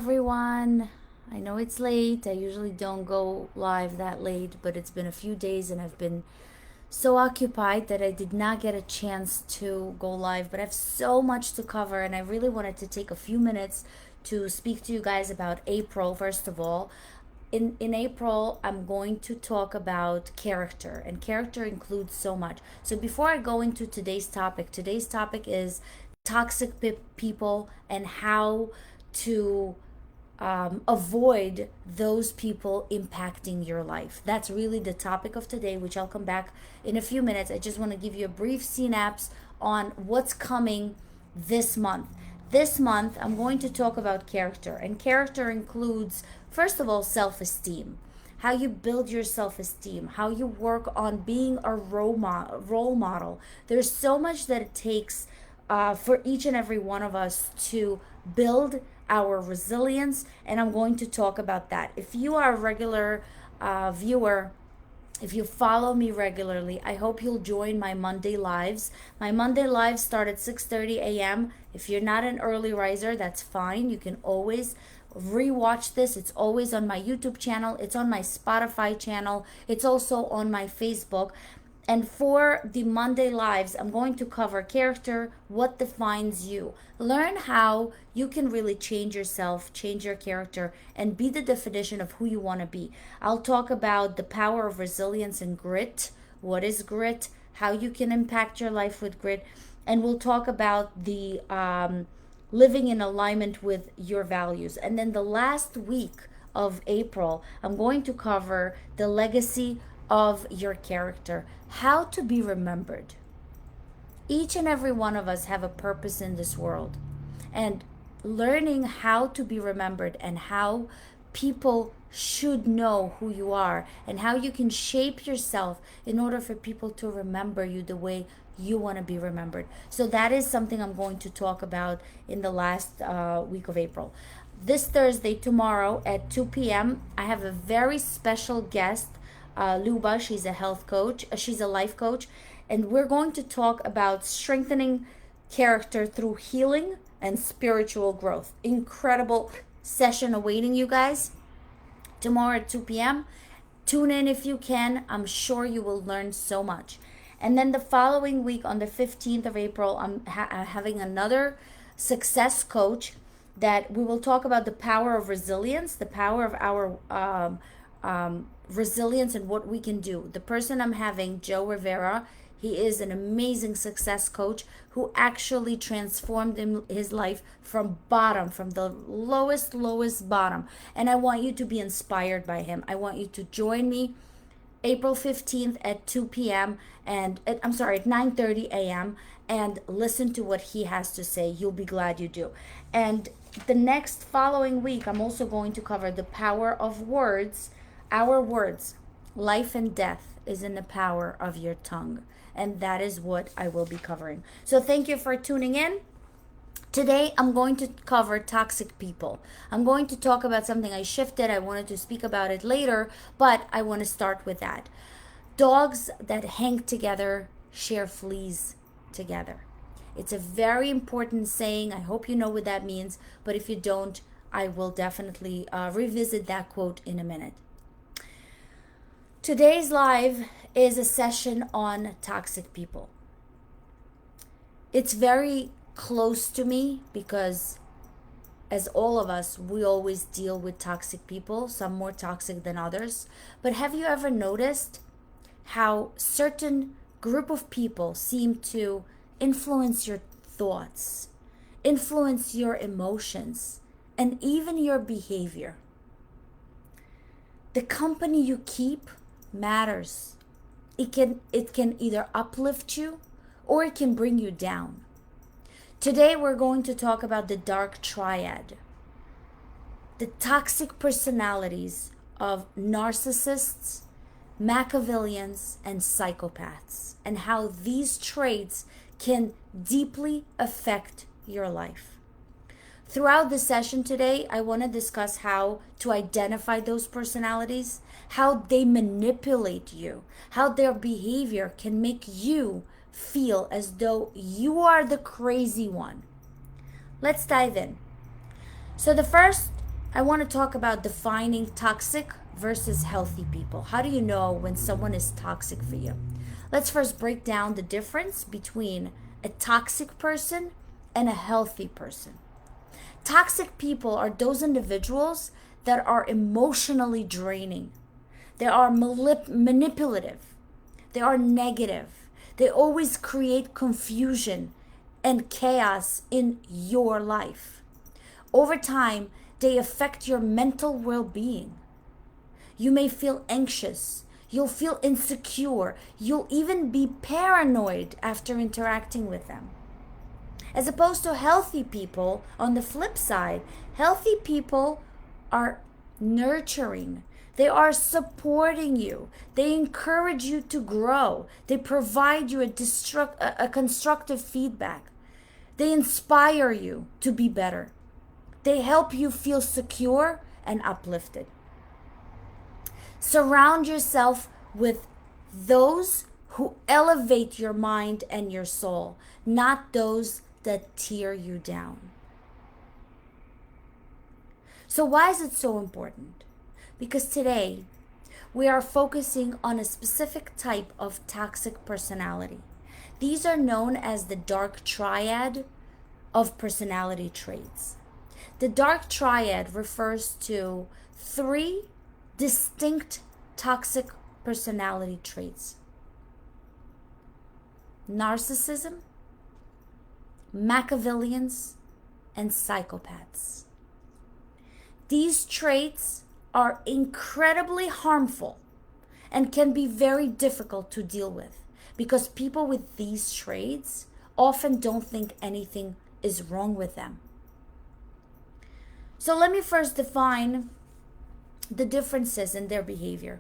everyone. I know it's late. I usually don't go live that late, but it's been a few days and I've been so occupied that I did not get a chance to go live. But I have so much to cover and I really wanted to take a few minutes to speak to you guys about April, first of all. In April, I'm going to talk about character, and character includes so much. So before I go into today's topic is toxic people and how to avoid those people impacting your life. That's really the topic of today, which I'll come back in a few minutes. I just want to give you a brief synapse on what's coming this month. This month, I'm going to talk about character, and character includes, first of all, self-esteem. How you build your self-esteem, how you work on being a role model. There's so much that it takes for each and every one of us to build our resilience, and I'm going to talk about that. If you are a regular viewer, if you follow me regularly, I hope you'll join my Monday lives. My Monday lives start at 6:30 a.m. If you're not an early riser, that's fine. You can always rewatch this. It's always on my YouTube channel. It's on my Spotify channel. It's also on my Facebook. And for the Monday lives, I'm going to cover character, what defines you. Learn how you can really change yourself, change your character, and be the definition of who you want to be. I'll talk about the power of resilience and grit. What is grit? How you can impact your life with grit. And we'll talk about the living in alignment with your values. And then the last week of April, I'm going to cover the legacy of your character, how to be remembered. Each and every one of us have a purpose in this world, and learning how to be remembered and how people should know who you are and how you can shape yourself in order for people to remember you the way you want to be remembered. So that is something I'm going to talk about in the last week of April. This Thursday, tomorrow at 2 p.m., I have a very special guest, Luba. She's a health coach. She's a life coach. And we're going to talk about strengthening character through healing and spiritual growth. Incredible session awaiting you guys tomorrow at 2 p.m. Tune in if you can. I'm sure you will learn so much. And then the following week, on the 15th of April, I'm having another success coach that we will talk about the power of resilience, the power of our resilience and what we can do. The person I'm having, Joe Rivera, he is an amazing success coach who actually transformed his life from the lowest bottom. And I want you to be inspired by him. I want you to join me April 15th at 2 p.m. and at 9:30 a.m. and listen to what he has to say. You'll be glad you do. And the next following week, I'm also going to cover the power of words. Our words, life and death, is in the power of your tongue. And that is what I will be covering. So thank you for tuning in. Today, I'm going to cover toxic people. I'm going to talk about something I shifted. I wanted to speak about it later, but I want to start with that. Dogs that hang together share fleas together. It's a very important saying. I hope you know what that means, but if you don't, I will definitely revisit that quote in a minute. Today's live is a session on toxic people. It's very close to me because, as all of us, we always deal with toxic people, some more toxic than others. But have you ever noticed how certain group of people seem to influence your thoughts, influence your emotions, and even your behavior? The company you keep matters. It can either uplift you or it can bring you down. Today we're going to talk about the Dark Triad, the toxic personalities of narcissists, Machiavellians, and psychopaths, and how these traits can deeply affect your life. Throughout the session today, I want to discuss how to identify those personalities, how they manipulate you, how their behavior can make you feel as though you are the crazy one. Let's dive in. So the first I want to talk about defining toxic versus healthy people. How do you know when someone is toxic for you? Let's first break down the difference between a toxic person and a healthy person. Toxic people are those individuals that are emotionally draining. They are manipulative. They are negative. They always create confusion and chaos in your life. Over time, they affect your mental well-being. You may feel anxious. You'll feel insecure. You'll even be paranoid after interacting with them. As opposed to healthy people, on the flip side, healthy people are nurturing. They are supporting you. They encourage you to grow. They provide you a constructive feedback. They inspire you to be better. They help you feel secure and uplifted. Surround yourself with those who elevate your mind and your soul, not those that tear you down. So why is it so important? Because today we are focusing on a specific type of toxic personality. These are known as the Dark Triad of personality traits. The Dark Triad refers to 3 distinct toxic personality traits: narcissism, Machiavellians, and psychopaths. These traits are incredibly harmful and can be very difficult to deal with because people with these traits often don't think anything is wrong with them. So let me first define the differences in their behavior.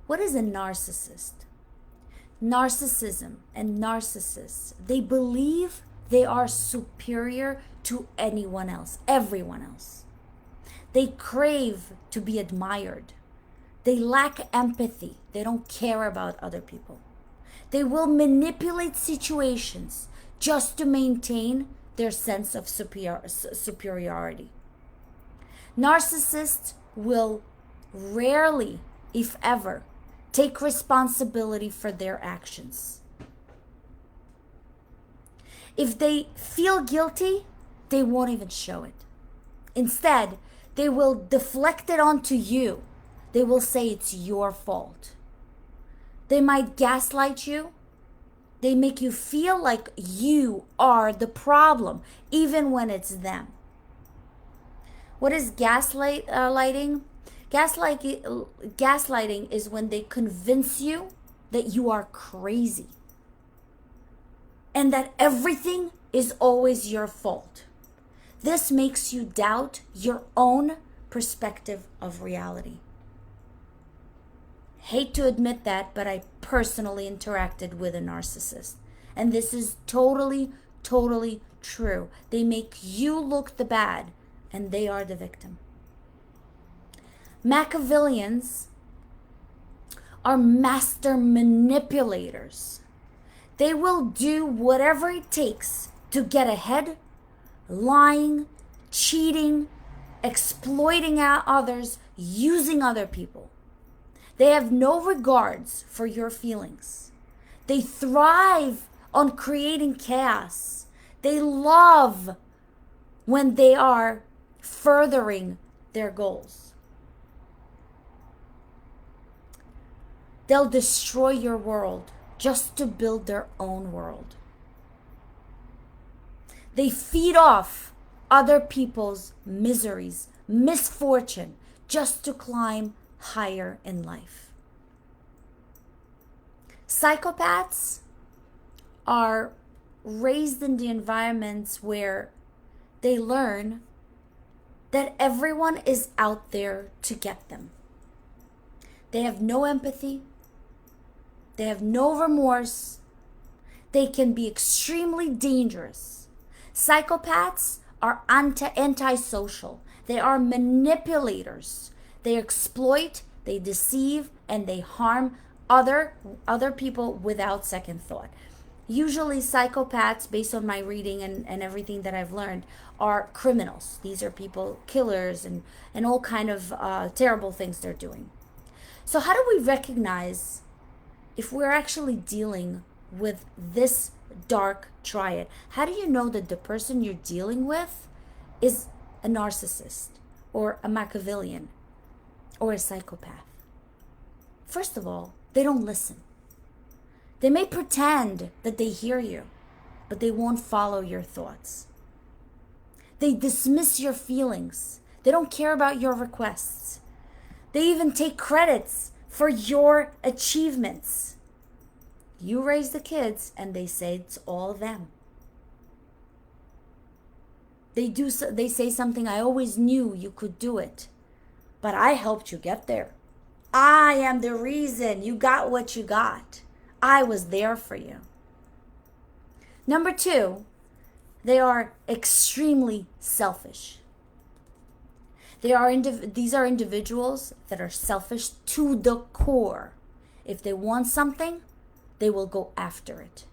What is a narcissist? Narcissism and narcissists, they believe they are superior to anyone else, everyone else. They crave to be admired. They lack empathy. They don't care about other people. They will manipulate situations just to maintain their sense of superiority. Narcissists will rarely, if ever, take responsibility for their actions. If they feel guilty, they won't even show it. Instead, they will deflect it onto you. They will say it's your fault. They might gaslight you. They make you feel like you are the problem, even when it's them. What is gaslighting? Gaslighting is when they convince you that you are crazy and that everything is always your fault. This makes you doubt your own perspective of reality. Hate to admit that, but I personally interacted with a narcissist. And this is totally, totally true. They make you look the bad, and they are the victim. Machiavellians are master manipulators. They will do whatever it takes to get ahead, lying, cheating, exploiting others, using other people. They have no regards for your feelings. They thrive on creating chaos. They love when they are furthering their goals. They'll destroy your world just to build their own world. They feed off other people's miseries, misfortune, just to climb higher in life. Psychopaths are raised in the environments where they learn that everyone is out there to get them. They have no empathy. They have no remorse. They can be extremely dangerous. Psychopaths are antisocial. They are manipulators. They exploit, they deceive, and they harm other people without second thought. Usually psychopaths, based on my reading and everything that I've learned, are criminals. These are people, killers, and all kind of terrible things they're doing. So how do we recognize if we're actually dealing with this dark triad? How do you know that the person you're dealing with is a narcissist or a Machiavellian or a psychopath? First of all, they don't listen. They may pretend that they hear you, but they won't follow your thoughts. They dismiss your feelings. They don't care about your requests. They even take credits for your achievements. You raise the kids and they say it's all them. They say something, I always knew you could do it, but I helped you get there. I am the reason you got what you got. I was there for you. Number 2, they are extremely selfish. These are individuals that are selfish to the core. If they want something, they will go after it,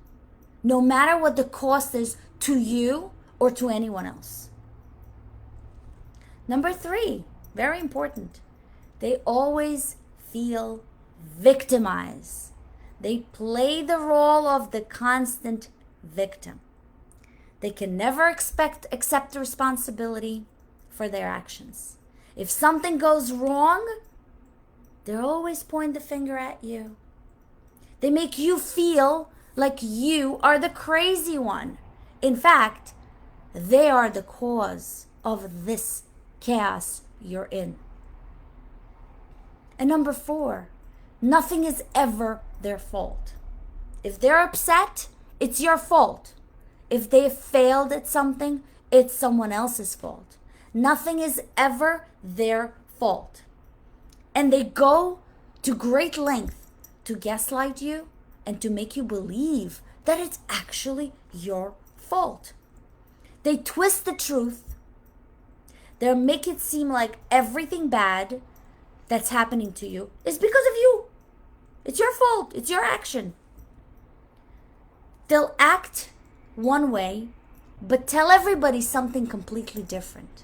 no matter what the cost is to you or to anyone else. Number 3, very important, they always feel victimized. They play the role of the constant victim. They can never accept responsibility for their actions. If something goes wrong, they always point the finger at you. They make you feel like you are the crazy one. In fact, they are the cause of this chaos you're in. And number 4, nothing is ever their fault. If they're upset, it's your fault. If they failed at something, it's someone else's fault. Nothing is ever their fault. And they go to great length to gaslight you and to make you believe that it's actually your fault. They twist the truth. They make it seem like everything bad that's happening to you is because of you. It's your fault. It's your action. They'll act one way, but tell everybody something completely different.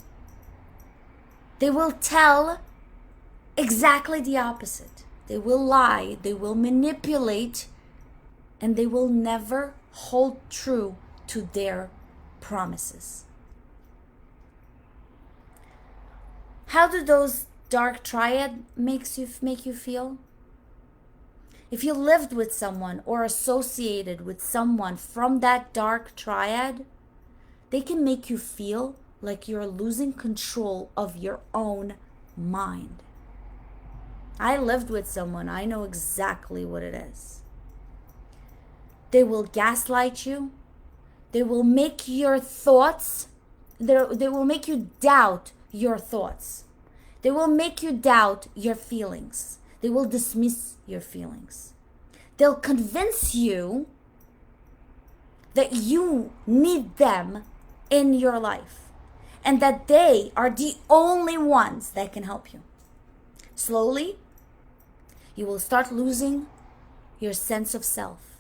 They will tell exactly the opposite. They will lie. They will manipulate. And they will never hold true to their promises. How do those dark triad make you feel? If you lived with someone or associated with someone from that dark triad, they can make you feel like you're losing control of your own mind. I lived with someone. I know exactly what it is. They will gaslight you. They will make your thoughts, they will make you doubt your thoughts. They will make you doubt your feelings. They will dismiss your feelings. They'll convince you that you need them in your life and that they are the only ones that can help you. Slowly, you will start losing your sense of self,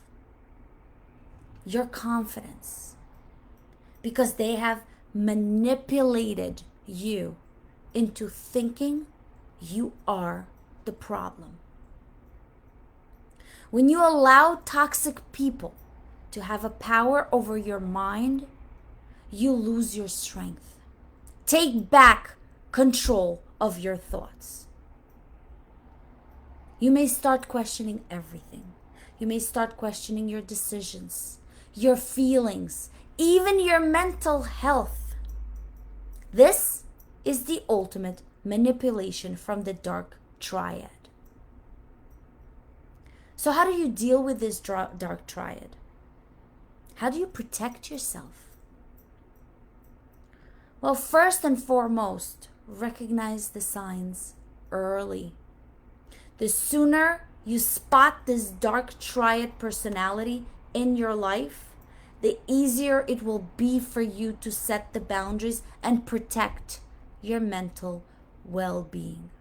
your confidence, because they have manipulated you into thinking you are the problem. When you allow toxic people to have a power over your mind, you lose your strength. Take back control of your thoughts. You may start questioning everything. You may start questioning your decisions, your feelings, even your mental health. This is the ultimate manipulation from the dark triad. So how do you deal with this dark triad? How do you protect yourself? Well, first and foremost, recognize the signs early. The sooner you spot this dark triad personality in your life, the easier it will be for you to set the boundaries and protect your mental well-being.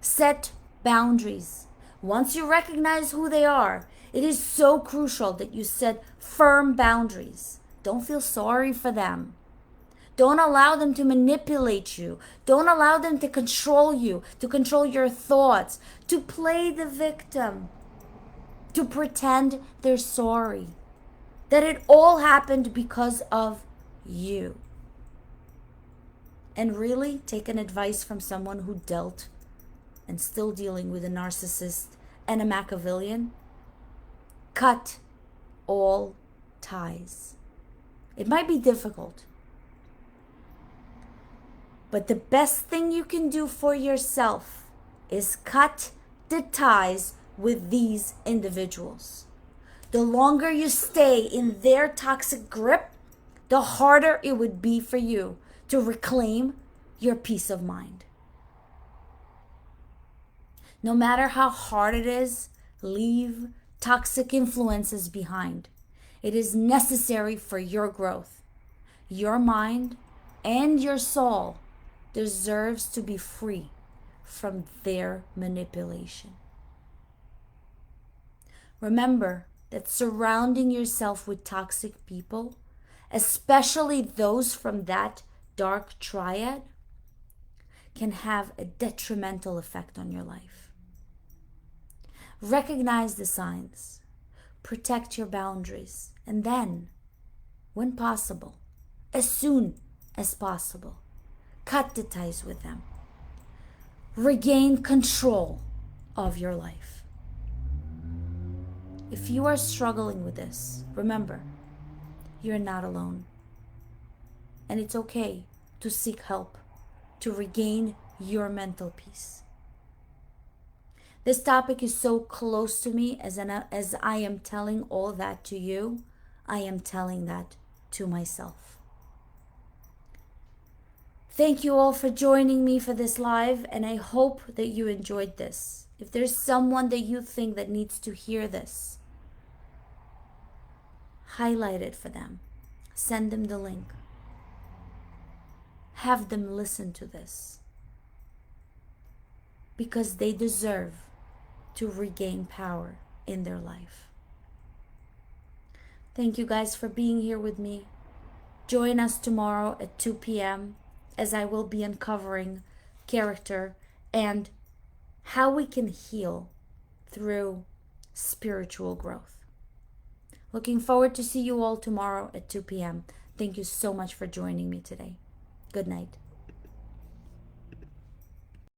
Set boundaries. Once you recognize who they are, it is so crucial that you set firm boundaries. Don't feel sorry for them. Don't allow them to manipulate you. Don't allow them to control you, to control your thoughts, to play the victim, to pretend they're sorry, that it all happened because of you. And really take an advice from someone who dealt and still dealing with a narcissist and a Machiavellian. Cut all ties. It might be difficult, but the best thing you can do for yourself is cut the ties with these individuals. The longer you stay in their toxic grip, the harder it would be for you to reclaim your peace of mind. No matter how hard it is, leave toxic influences behind. It is necessary for your growth. Your mind and your soul deserves to be free from their manipulation. Remember that surrounding yourself with toxic people, especially those from that dark triad, can have a detrimental effect on your life. Recognize the signs, protect your boundaries, and then, when possible, as soon as possible, cut the ties with them. Regain control of your life. If you are struggling with this, remember, you're not alone. And it's okay to seek help to regain your mental peace. This topic is so close to me. As I am telling all that to you, I am telling that to myself. Thank you all for joining me for this live, and I hope that you enjoyed this. If there's someone that you think that needs to hear this, highlight it for them. Send them the link. Have them listen to this, because they deserve to regain power in their life. Thank you guys for being here with me. Join us tomorrow at 2 p.m. as I will be uncovering character and how we can heal through spiritual growth. Looking forward to see you all tomorrow at 2 p.m. Thank you so much for joining me today. Good night.